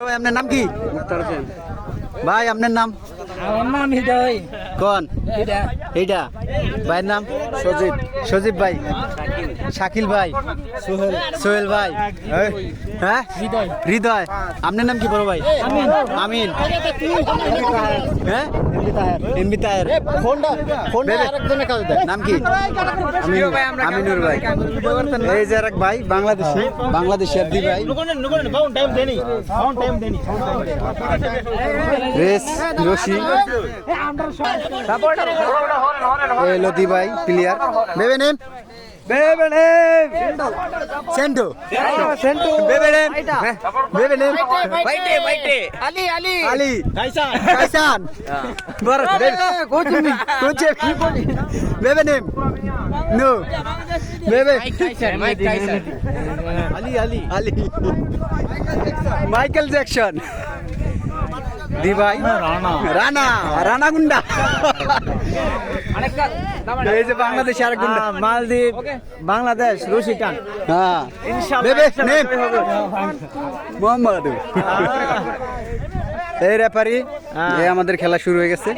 ভাই আপনার নাম কি? মুক্তার হোসেন। ভাই আপনার নাম? আমার নাম হৃদয়। কোন এটা এইটা? ভাইয়ের নাম? সজিব। সজীব ভাই, শাকিল ভাই, সোহেল। সোহেল ভাই, হ্যাঁ হৃদয়। হৃদয়। আপনার নাম কি বড় ভাই? আমিন। আমিন। হ্যাঁ এমবি তাহের। নাম কি? আমিনুর ভাই। এই যে এক ভাই বাংলাদেশি, বাংলাদেশি দি ভাই রেস রশি এলো দি ভাই প্লেয়ার বেবে নেম সেন্টু সেন্টু বেবে নেম বেবে নেম আলি আলি আলী কাইসান বর কোচ কি বলি বেবে name no baby Ali Ali Ali Michael Jackson দি ভাই রানা রানা গুন্ডা এই যে বাংলাদেশ আর গুন্ডা মালদ্বীপ বাংলাদেশ রশিটান। হ্যাঁ বেবে নেম মোহাম্মদ এই রেফারি এই আমাদের খেলা শুরু হয়ে গেছে।